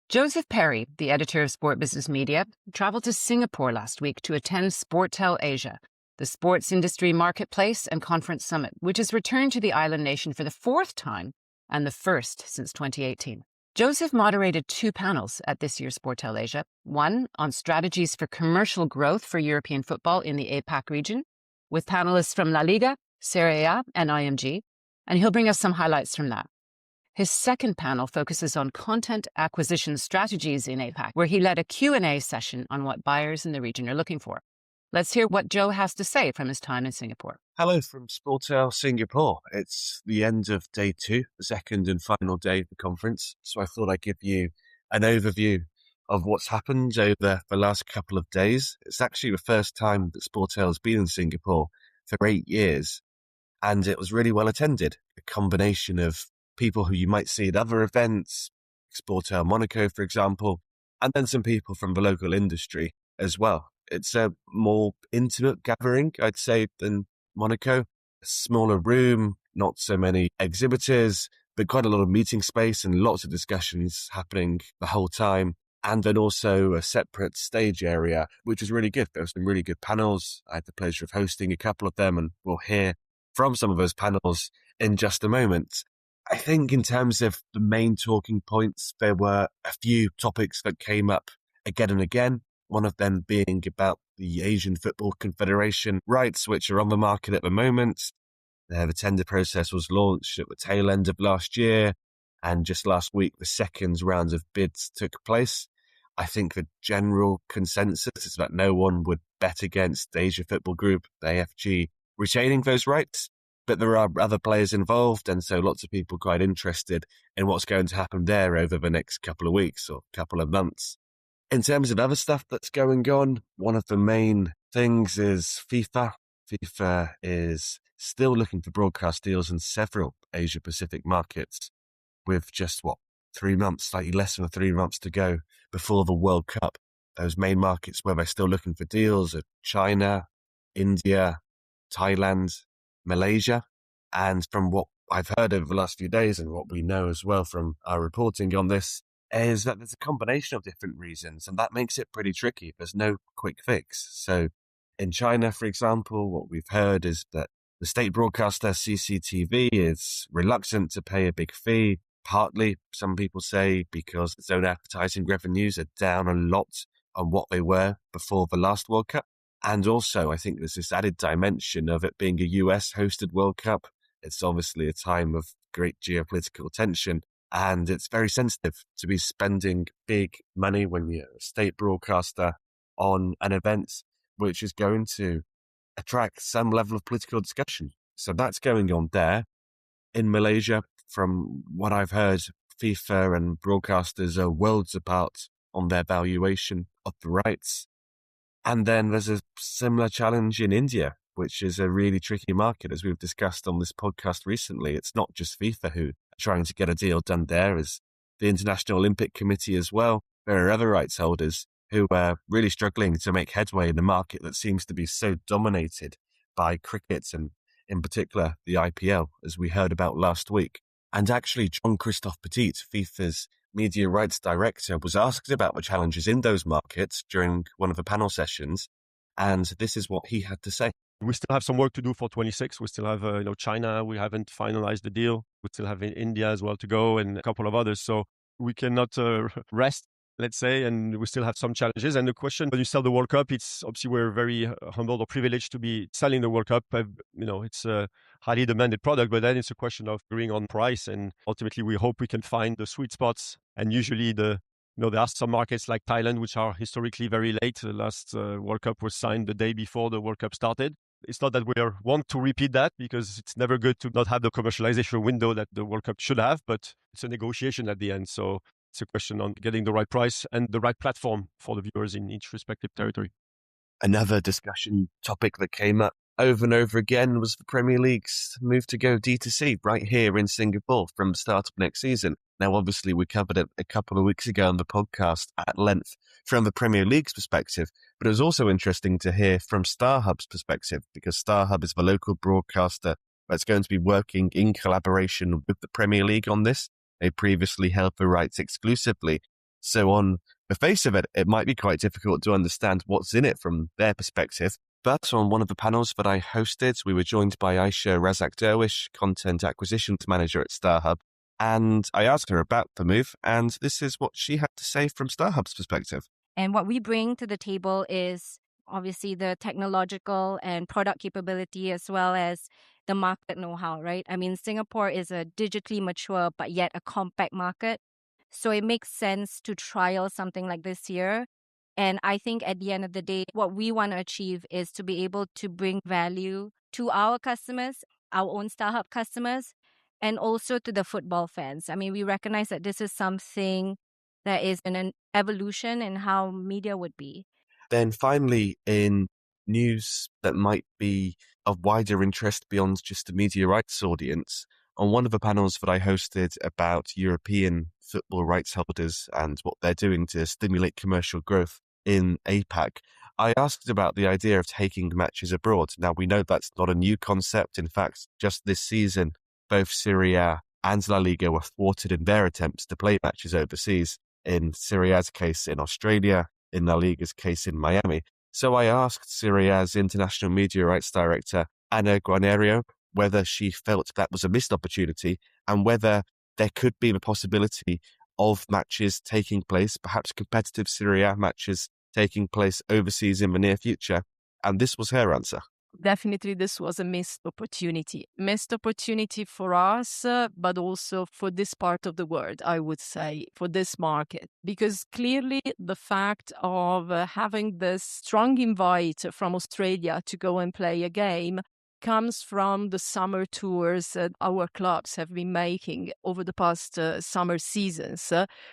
Joseph Perry, the editor of Sport Business Media, traveled to Singapore last week to attend Sportel Asia, the sports industry marketplace and conference summit, which has returned to the island nation for the fourth time and the first since 2018. Joseph moderated 2 panels at this year's Sportel Asia, one on strategies for commercial growth for European football in the APAC region, with panelists from LaLiga, Serie A and IMG, and he'll bring us some highlights from that. His second panel focuses on content acquisition strategies in APAC, where he led a Q&A session on what buyers in the region are looking for. Let's hear what Joe has to say from his time in Singapore. Hello from Sportel Singapore. It's the end of day 2, the second and final day of the conference. So I thought I'd give you an overview of what's happened over the last couple of days. It's actually the first time that Sportel has been in Singapore for 8 years, and it was really well attended. A combination of people who you might see at other events, Sportel Monaco, for example, and then some people from the local industry as well. It's a more intimate gathering, I'd say, than Monaco. A smaller room, not so many exhibitors, but quite a lot of meeting space and lots of discussions happening the whole time. And then also a separate stage area, which was really good. There were some really good panels. I had the pleasure of hosting a couple of them, and we'll hear from some of those panels in just a moment. I think in terms of the main talking points, there were a few topics that came up again and again. One of them being about the Asian Football Confederation rights, which are on the market at the moment. The tender process was launched at the tail end of last year, and just last week, the second round of bids took place. I think the general consensus is that no one would bet against the Asia Football Group, the AFG, retaining those rights. But there are other players involved, and so lots of people quite interested in what's going to happen there over the next couple of weeks or couple of months. In terms of other stuff that's going on, one of the main things is FIFA. FIFA is still looking for broadcast deals in several Asia-Pacific markets with just, 3 months, slightly less than 3 months to go before the World Cup. Those main markets where they're still looking for deals are China, India, Thailand, Malaysia. And from what I've heard over the last few days and what we know as well from our reporting on this, is that there's a combination of different reasons, and that makes it pretty tricky. There's no quick fix. So in China, for example, what we've heard is that the state broadcaster CCTV is reluctant to pay a big fee, partly, some people say, because its own advertising revenues are down a lot on what they were before the last World Cup. And also, I think there's this added dimension of it being a US-hosted World Cup It's obviously a time of great geopolitical tension, and it's very sensitive to be spending big money when you're a state broadcaster on an event which is going to attract some level of political discussion. So that's going on there. In Malaysia, from what I've heard, FIFA and broadcasters are worlds apart on their valuation of the rights. And then there's a similar challenge in India, which is a really tricky market. As we've discussed on this podcast recently, it's not just FIFA who are trying to get a deal done there, as the International Olympic Committee as well. There are other rights holders who are really struggling to make headway in a market that seems to be so dominated by cricket and, in particular, the IPL, as we heard about last week. And actually, Jean-Christophe Petit, FIFA's media rights director, was asked about the challenges in those markets during one of the panel sessions, and this is what he had to say. We still have some work to do for 26. We still have, China. We haven't finalized the deal. We still have India as well to go, and a couple of others. So we cannot rest, let's say, and we still have some challenges. And the question, when you sell the World Cup, it's obviously we're very humbled or privileged to be selling the World Cup. It's a highly demanded product, but then it's a question of agreeing on price. And ultimately, we hope we can find the sweet spots. And usually there are some markets like Thailand, which are historically very late. The last World Cup was signed the day before the World Cup started. It's not that we want to repeat that, because it's never good to not have the commercialization window that the World Cup should have, but it's a negotiation at the end. So it's a question on getting the right price and the right platform for the viewers in each respective territory. Another discussion topic that came up over and over again was the Premier League's move to go D2C right here in Singapore from the start of next season. Now, obviously, we covered it a couple of weeks ago on the podcast at length from the Premier League's perspective, but it was also interesting to hear from StarHub's perspective, because StarHub is the local broadcaster that's going to be working in collaboration with the Premier League on this. They previously held the rights exclusively. So on the face of it, it might be quite difficult to understand what's in it from their perspective. But on one of the panels that I hosted, we were joined by Aisha Razak-Derwish, Content Acquisitions Manager at StarHub. And I asked her about the move, and this is what she had to say from StarHub's perspective. And what we bring to the table is obviously the technological and product capability, as well as the market know-how, right? I mean, Singapore is a digitally mature, but yet a compact market. So it makes sense to trial something like this here. And I think at the end of the day, what we want to achieve is to be able to bring value to our customers, our own StarHub customers, and also to the football fans. I mean, we recognize that this is something that is an evolution in how media would be. Then finally, in news that might be of wider interest beyond just the media rights audience, on one of the panels that I hosted about European football rights holders and what they're doing to stimulate commercial growth in APAC, I asked about the idea of taking matches abroad. Now, we know that's not a new concept. In fact, just this season, both Serie A and LaLiga were thwarted in their attempts to play matches overseas. In Serie A's case in Australia, in LaLiga's case in Miami. So I asked Serie A's international media rights director, Ana Guarnerio, whether she felt that was a missed opportunity and whether there could be the possibility of matches taking place, perhaps competitive Serie A matches taking place overseas in the near future. And this was her answer. Definitely, this was a missed opportunity. Missed opportunity for us, but also for this part of the world, I would say, for this market. Because clearly the fact of having this strong invite from Australia to go and play a game comes from the summer tours that our clubs have been making over the past summer seasons,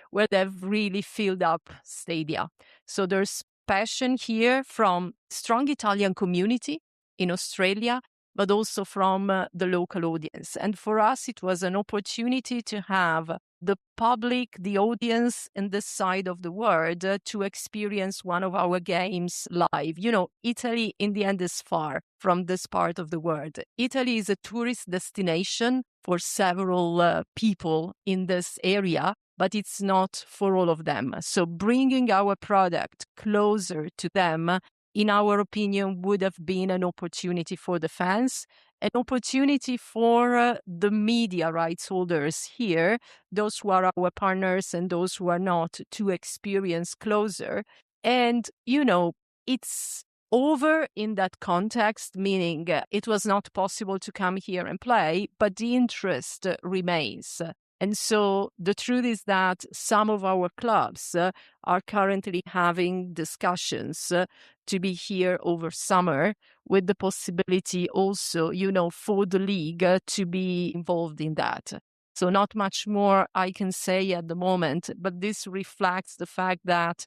where they've really filled up stadia. So there's passion here from strong Italian community in Australia, but also from the local audience. And for us, it was an opportunity to have the public, the audience in this side of the world to experience one of our games live. Italy in the end is far from this part of the world. Italy is a tourist destination for several people in this area, but it's not for all of them. So bringing our product closer to them, in our opinion, would have been an opportunity for the fans, an opportunity for the media rights holders here, those who are our partners and those who are not, to experience closer. And, it's over in that context, meaning it was not possible to come here and play, but the interest remains. And so the truth is that some of our clubs are currently having discussions to be here over summer, with the possibility also, for the league to be involved in that. So not much more I can say at the moment, but this reflects the fact that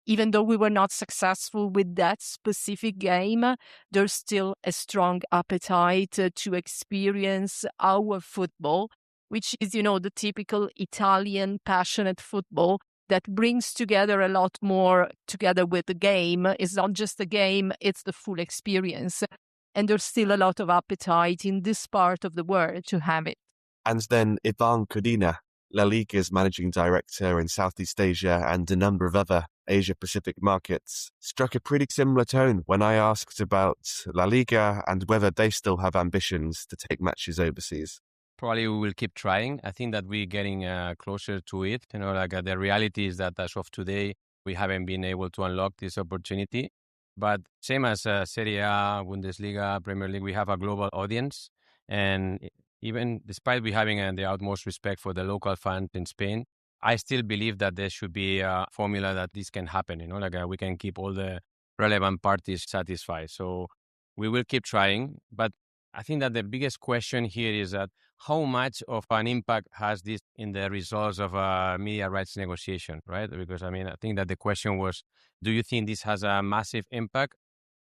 even though we were not successful with that specific game, there's still a strong appetite to experience our football, which is, the typical Italian passionate football that brings together a lot more together with the game. It's not just a game, it's the full experience. And there's still a lot of appetite in this part of the world to have it. And then Ivan Codina, LaLiga's managing director in Southeast Asia and a number of other Asia-Pacific markets, struck a pretty similar tone when I asked about LaLiga and whether they still have ambitions to take matches overseas. Probably we will keep trying. I think that we're getting closer to it. The reality is that as of today, we haven't been able to unlock this opportunity. But same as Serie A, Bundesliga, Premier League, we have a global audience. And even despite we having the utmost respect for the local fans in Spain, I still believe that there should be a formula that this can happen. We can keep all the relevant parties satisfied. So we will keep trying. But I think that the biggest question here is that how much of an impact has this in the results of a media rights negotiation, right? Because, I think that the question was, do you think this has a massive impact?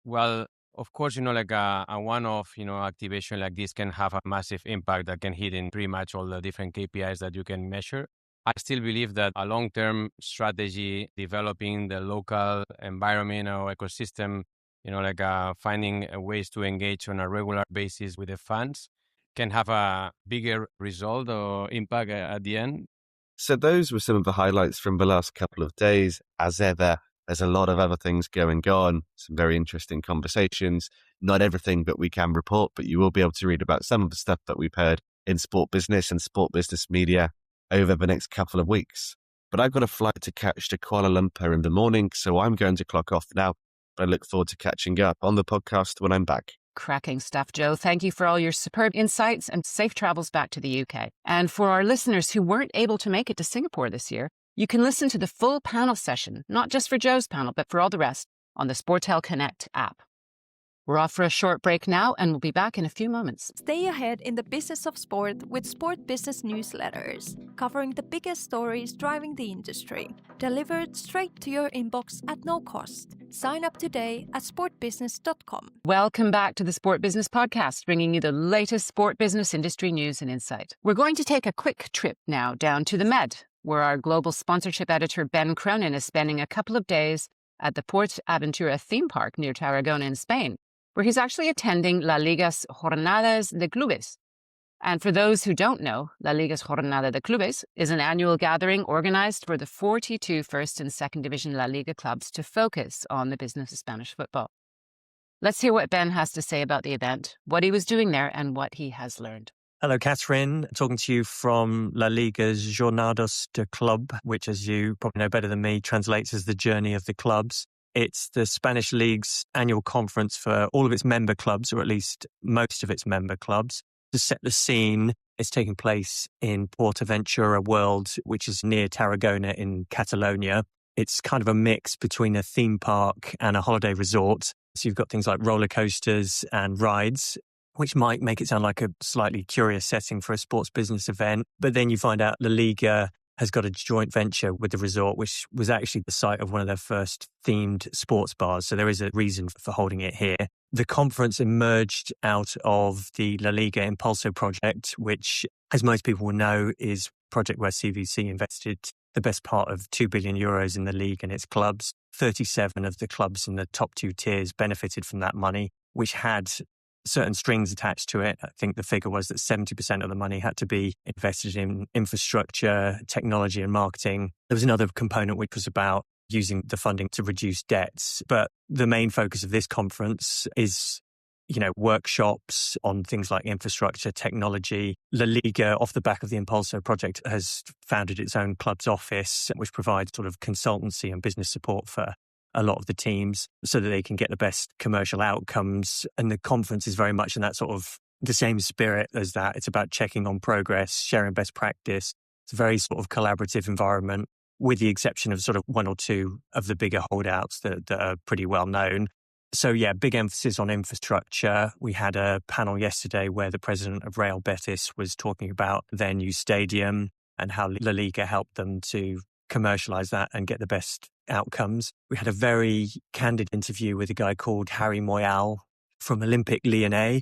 Well, of course, a one-off, activation like this can have a massive impact that can hit in pretty much all the different KPIs that you can measure. I still believe that a long-term strategy, developing the local environment or ecosystem, finding ways to engage on a regular basis with the fans can have a bigger result or impact at the end. So those were some of the highlights from the last couple of days. As ever, there's a lot of other things going on, some very interesting conversations. Not everything that we can report, but you will be able to read about some of the stuff that we've heard in Sport Business and Sport Business Media over the next couple of weeks. But I've got a flight to catch to Kuala Lumpur in the morning, so I'm going to clock off now. But I look forward to catching up on the podcast when I'm back. Cracking stuff, Joe. Thank you for all your superb insights and safe travels back to the UK. And for our listeners who weren't able to make it to Singapore this year, you can listen to the full panel session, not just for Joe's panel, but for all the rest, on the Sportel Connect app. We're off for a short break now, and we'll be back in a few moments. Stay ahead in the business of sport with Sport Business newsletters, covering the biggest stories driving the industry, delivered straight to your inbox at no cost. Sign up today at sportbusiness.com. Welcome back to the Sport Business Podcast, bringing you the latest sport business industry news and insight. We're going to take a quick trip now down to the Med, where our global sponsorship editor Ben Cronin is spending a couple of days at the Port Aventura theme park near Tarragona in Spain, where he's actually attending LaLiga's Jornadas de Clubes. And for those who don't know, LaLiga's Jornada de Clubes is an annual gathering organized for the 42 first and second division La Liga clubs to focus on the business of Spanish football. Let's hear what Ben has to say about the event, what he was doing there, and what he has learned. Hello, Catherine. Talking to you from La Liga's Jornadas de Club, which, as you probably know better than me, translates as the journey of the clubs. It's the Spanish League's annual conference for all of its member clubs, or at least most of its member clubs. To set the scene, it's taking place in Sportel Worlds, which is near Tarragona in Catalonia. It's kind of a mix between a theme park and a holiday resort. So you've got things like roller coasters and rides, which might make it sound like a slightly curious setting for a sports business event. But then you find out La Liga has got a joint venture with the resort, which was actually the site of one of their first themed sports bars. So there is a reason for holding it here. The conference emerged out of the La Liga Impulso project, which, as most people will know, is a project where CVC invested the best part of 2 billion euros in the league and its clubs. 37 of the clubs in the top two tiers benefited from that money, which had certain strings attached to it. I think the figure was that 70% of the money had to be invested in infrastructure, technology and marketing. There was another component which was about using the funding to reduce debts. But the main focus of this conference is, workshops on things like infrastructure, technology. La Liga, off the back of the Impulso project, has founded its own clubs office, which provides sort of consultancy and business support for a lot of the teams so that they can get the best commercial outcomes. And the conference is very much in that sort of the same spirit as that. It's about checking on progress, sharing best practice. It's a very sort of collaborative environment, with the exception of sort of one or two of the bigger holdouts that are pretty well known. So yeah, big emphasis on infrastructure. We had a panel yesterday where the president of Real Betis was talking about their new stadium and how LaLiga helped them to commercialize that and get the best outcomes. We had a very candid interview with a guy called Harry Moyal from Olympique Lyonnais,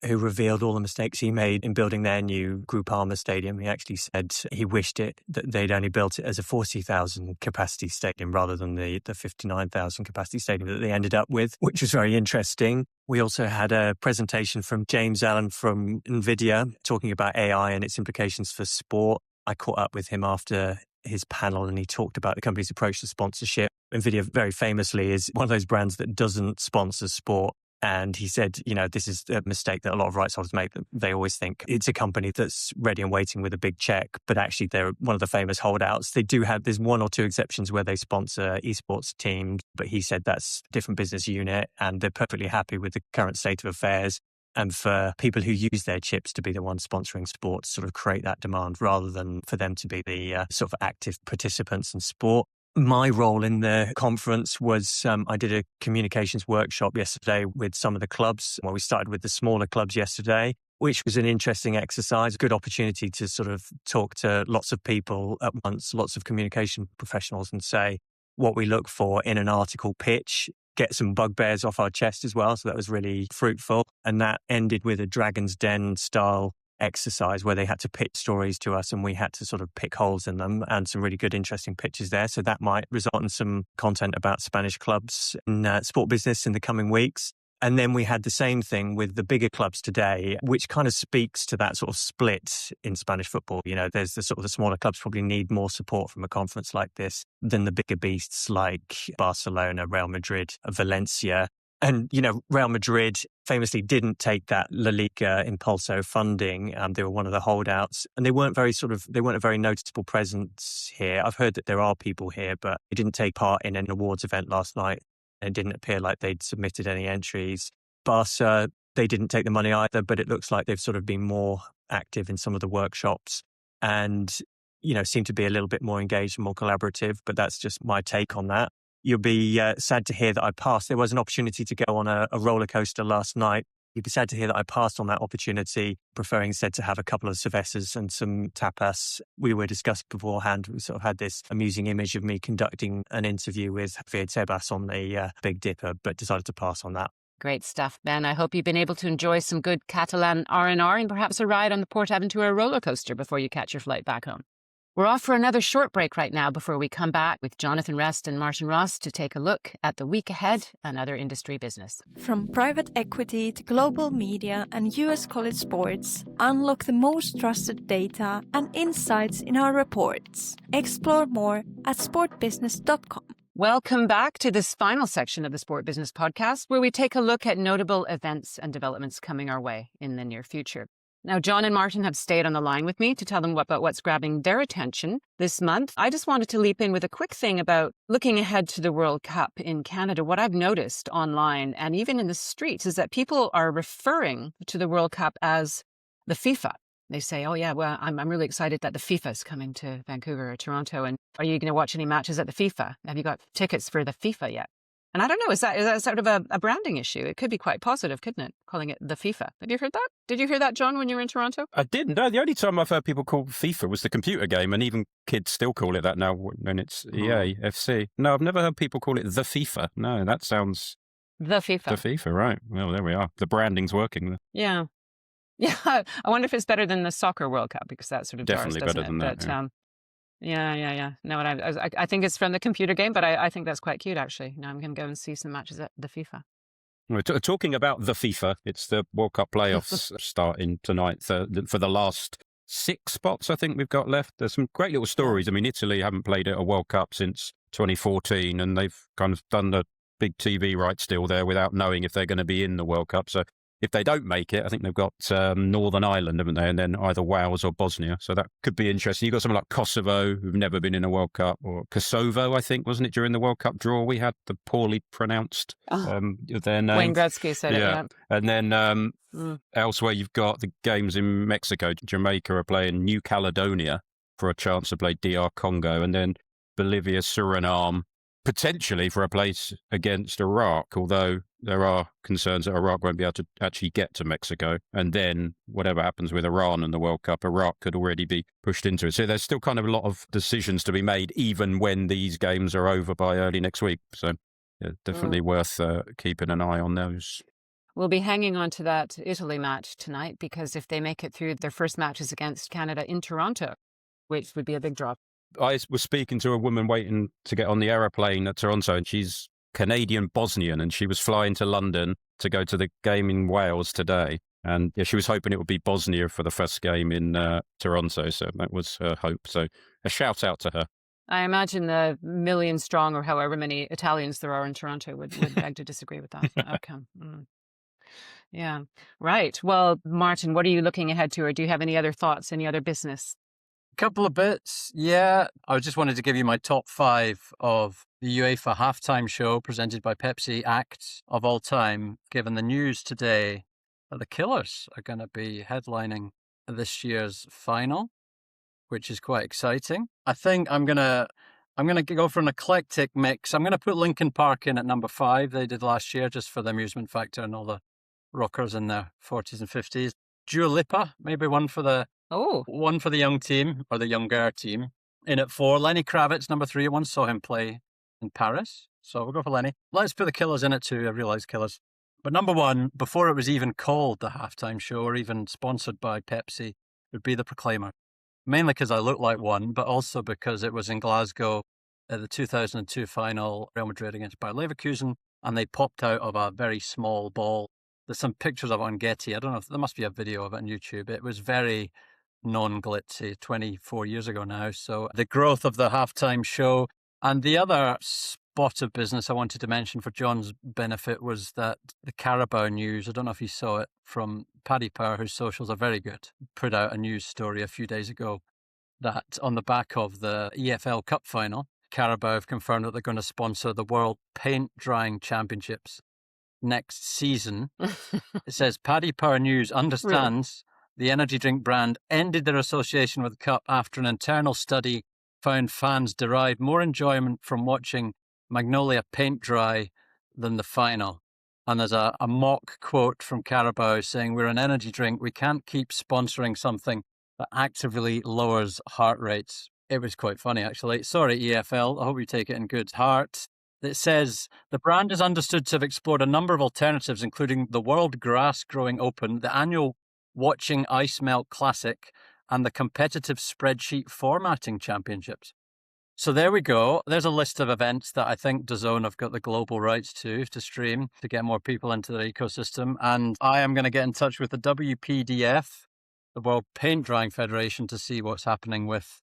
who revealed all the mistakes he made in building their new Groupama stadium. He actually said he wished that they'd only built it as a 40,000 capacity stadium rather than the 59,000 capacity stadium that they ended up with, which was very interesting. We also had a presentation from James Allen from NVIDIA talking about AI and its implications for sport. I caught up with him after his panel and he talked about the company's approach to sponsorship. NVIDIA very famously is one of those brands that doesn't sponsor sport. And he said, this is a mistake that a lot of rights holders make. They always think it's a company that's ready and waiting with a big check, but actually they're one of the famous holdouts. There's one or two exceptions where they sponsor esports teams, but he said that's a different business unit and they're perfectly happy with the current state of affairs. And for people who use their chips to be the ones sponsoring sports, sort of create that demand rather than for them to be the sort of active participants in sport. My role in the conference was I did a communications workshop yesterday with some of the clubs. Well, we started with the smaller clubs yesterday, which was an interesting exercise, good opportunity to sort of talk to lots of people at once, lots of communication professionals, and say what we look for in an article pitch, get some bugbears off our chest as well. So that was really fruitful. And that ended with a Dragon's Den style exercise where they had to pitch stories to us and we had to sort of pick holes in them, and some really good, interesting pitches there. So that might result in some content about Spanish clubs in sport business in the coming weeks. And then we had the same thing with the bigger clubs today, which kind of speaks to that sort of split in Spanish football. There's the sort of the smaller clubs probably need more support from a conference like this than the bigger beasts like Barcelona, Real Madrid, Valencia. And, Real Madrid famously didn't take that LaLiga Impulso funding. They were one of the holdouts and they weren't a very noticeable presence here. I've heard that there are people here, but they didn't take part in an awards event last night. And it didn't appear like they'd submitted any entries. Barca, they didn't take the money either, but it looks like they've sort of been more active in some of the workshops and, seem to be a little bit more engaged and more collaborative. But that's just my take on that. You'll be sad to hear that I passed. There was an opportunity to go on a roller coaster last night. You'd be sad to hear that I passed on that opportunity, preferring instead to have a couple of cervezas and some tapas. We were discussing beforehand. We sort of had this amusing image of me conducting an interview with Javier Tebas on the Big Dipper, but decided to pass on that. Great stuff, Ben. I hope you've been able to enjoy some good Catalan R&R and perhaps a ride on the PortAventura roller coaster before you catch your flight back home. We're off for another short break right now before we come back with Jonathan Rest and Martin Ross to take a look at the week ahead and other industry business. From private equity to global media and US college sports, unlock the most trusted data and insights in our reports. Explore more at sportbusiness.com. Welcome back to this final section of the Sport Business Podcast, where we take a look at notable events and developments coming our way in the near future. Now, John and Martin have stayed on the line with me to tell them about what's grabbing their attention this month. I just wanted to leap in with a quick thing about looking ahead to the World Cup in Canada. What I've noticed online and even in the streets is that people are referring to the World Cup as the FIFA. They say, oh, yeah, well, I'm really excited that the FIFA is coming to Vancouver or Toronto. And are you going to watch any matches at the FIFA? Have you got tickets for the FIFA yet? And I don't know, is that sort of a branding issue? It could be quite positive, couldn't it? Calling it the FIFA. Have you heard that? Did you hear that, John, when you were in Toronto? I didn't. No, the only time I've heard people call FIFA was the computer game, and even kids still call it that now when it's EA, FC. No, I've never heard people call it the FIFA. No, that sounds... The FIFA. The FIFA, right. Well, there we are. The branding's working. Yeah. Yeah, I wonder if it's better than the Soccer World Cup, because that's sort of definitely jars, better than that. But, yeah. No, I think it's from the computer game, but I think that's quite cute, actually. Now I'm going to go and see some matches at the FIFA. We're talking about the FIFA. It's the World Cup playoffs starting tonight for the last 6 spots I think we've got left. There's some great little stories. I mean, Italy haven't played at a World Cup since 2014, and they've kind of done the big TV rights deal there without knowing if they're going to be in the World Cup. So if they don't make it, I think they've got Northern Ireland, haven't they? And then either Wales or Bosnia. So that could be interesting. You've got something like Kosovo, who've never been in a World Cup, or Kosovo, I think, wasn't it, during the World Cup draw? We had the poorly pronounced their name. Wayne Gretzky said it, yeah. And then elsewhere, you've got the games in Mexico. Jamaica are playing New Caledonia for a chance to play DR Congo, and then Bolivia, Suriname, potentially for a place against Iraq, although there are concerns that Iraq won't be able to actually get to Mexico. And then whatever happens with Iran and the World Cup, Iraq could already be pushed into it. So there's still kind of a lot of decisions to be made, even when these games are over by early next week. So yeah, definitely worth keeping an eye on those. We'll be hanging on to that Italy match tonight, because if they make it through, their first match is against Canada in Toronto, which would be a big drop. I was speaking to a woman waiting to get on the aeroplane at Toronto, and she's Canadian-Bosnian, and she was flying to London to go to the game in Wales today. And yeah, she was hoping it would be Bosnia for the first game in Toronto, so that was her hope. So a shout out to her. I imagine the million strong, or however many Italians there are in Toronto, would beg to disagree with that outcome. Yeah, right. Well, Martin, what are you looking ahead to, or do you have any other thoughts, any other business? Couple of bits. Yeah, I just wanted to give you my top 5 of the UEFA halftime show presented by Pepsi acts of all time, given the news today that the Killers are going to be headlining this year's final, which is quite exciting. I think I'm going to go for an eclectic mix. I'm going to put Linkin Park in at number 5. They did last year, just for the amusement factor and all the rockers in their 40s and 50s. Dua Lipa, maybe one for the young team, or the younger team. In at 4, Lenny Kravitz, number 3. I once saw him play in Paris, so we'll go for Lenny. Let's put the Killers in at 2. I realise Killers. But number 1, before it was even called the halftime show or even sponsored by Pepsi, would be the Proclaimer. Mainly because I look like one, but also because it was in Glasgow at the 2002 final, Real Madrid against Bayer Leverkusen, and they popped out of a very small ball. There's some pictures of it on Getty. I don't know if there must be a video of it on YouTube. It was very non-glitzy 24 years ago now. So the growth of the halftime show. And the other spot of business I wanted to mention for John's benefit was that the Carabao news, I don't know if you saw it, from Paddy Power, whose socials are very good, put out a news story a few days ago that on the back of the EFL Cup final, Carabao have confirmed that they're going to sponsor the World Paint Drying Championships next season. It says Paddy Power News understands the energy drink brand ended their association with the Cup after an internal study found fans derived more enjoyment from watching Magnolia paint dry than the final. And there's a mock quote from Carabao saying, "We're an energy drink. We can't keep sponsoring something that actively lowers heart rates." It was quite funny, actually. Sorry, EFL. I hope you take it in good heart. It says, the brand is understood to have explored a number of alternatives, including the World Grass Growing Open, the annual Watching Ice Melt Classic, and the competitive spreadsheet formatting championships. So there we go. There's a list of events that I think DAZN have got the global rights to stream to get more people into their ecosystem. And I am going to get in touch with the WPDF, the World Paint Drying Federation, to see what's happening with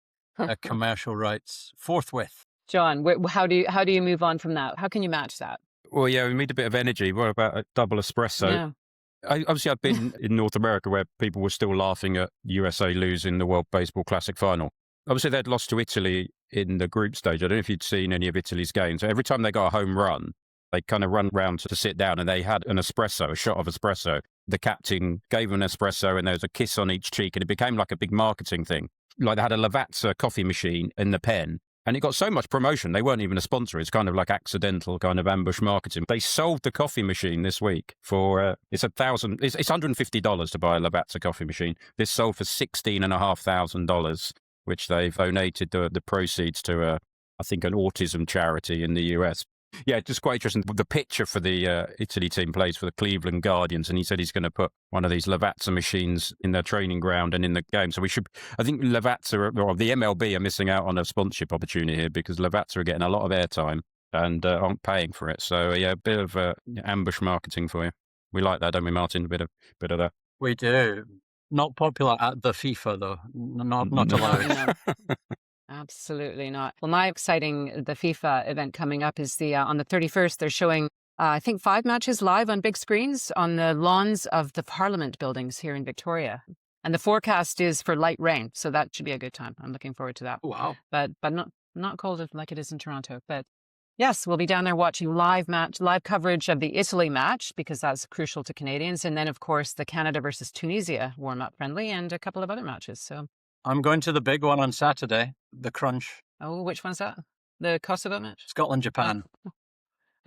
commercial rights forthwith. John, how do you move on from that? How can you match that? Well, yeah, we need a bit of energy. What about a double espresso? Yeah. Obviously, I've been in North America where people were still laughing at USA losing the World Baseball Classic final. Obviously, they'd lost to Italy in the group stage. I don't know if you'd seen any of Italy's games. So every time they got a home run, they kind of run round to sit down, and they had an espresso, a shot of espresso. The captain gave them an espresso, and there was a kiss on each cheek, and it became like a big marketing thing. Like they had a Lavazza coffee machine in the pen, and it got so much promotion, they weren't even a sponsor. It's kind of like accidental kind of ambush marketing. They sold the coffee machine this week for, it's $150 to buy a Lavazza coffee machine. This sold for $16,500, which they've donated the proceeds to, I think, an autism charity in the US. Yeah, just quite interesting. The picture for the Italy team plays for the Cleveland Guardians, and he said he's going to put one of these Lavazza machines in their training ground and in the game. So I think Lavazza, or the MLB, are missing out on a sponsorship opportunity here, because Lavazza are getting a lot of airtime and aren't paying for it. So yeah, a bit of ambush marketing for you. We like that, don't we, Martin? A bit of that. We do. Not popular at the FIFA though. Not allowed. Absolutely not. Well, my exciting, the FIFA event coming up is on the 31st, they're showing I think 5 matches live on big screens on the lawns of the Parliament buildings here in Victoria. And the forecast is for light rain, so that should be a good time. I'm looking forward to that. Wow. But not cold like it is in Toronto. But yes, we'll be down there watching live coverage of the Italy match, because that's crucial to Canadians. And then, of course, the Canada versus Tunisia warm-up friendly and a couple of other matches. So I'm going to the big one on Saturday, the crunch. Oh, which one's that? The Kosovo match? Scotland, Japan.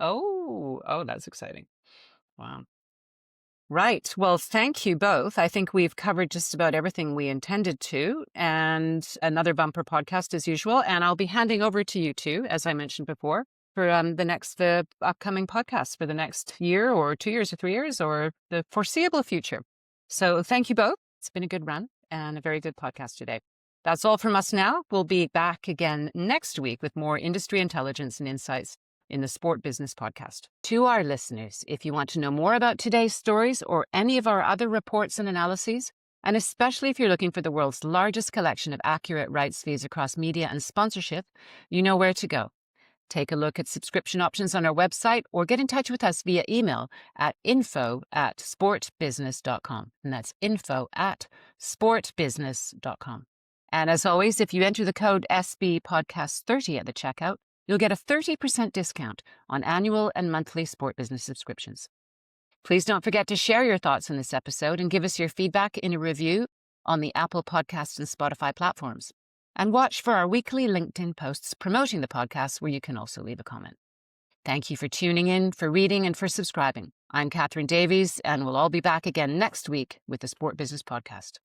Oh, that's exciting. Wow. Right. Well, thank you both. I think we've covered just about everything we intended to, and another bumper podcast as usual. And I'll be handing over to you two, as I mentioned before, for the upcoming podcast for the next year or 2 years or 3 years or the foreseeable future. So thank you both. It's been a good run and a very good podcast today. That's all from us now. We'll be back again next week with more industry intelligence and insights in the Sport Business Podcast. To our listeners, if you want to know more about today's stories or any of our other reports and analyses, and especially if you're looking for the world's largest collection of accurate rights feeds across media and sponsorship, you know where to go. Take a look at subscription options on our website or get in touch with us via email at info@sportbusiness.com. And that's info@sportbusiness.com. And as always, if you enter the code SBPodcast30 at the checkout, you'll get a 30% discount on annual and monthly Sport Business subscriptions. Please don't forget to share your thoughts on this episode and give us your feedback in a review on the Apple Podcasts and Spotify platforms. And watch for our weekly LinkedIn posts promoting the podcast, where you can also leave a comment. Thank you for tuning in, for reading, and for subscribing. I'm Catherine Davies, and we'll all be back again next week with the Sport Business Podcast.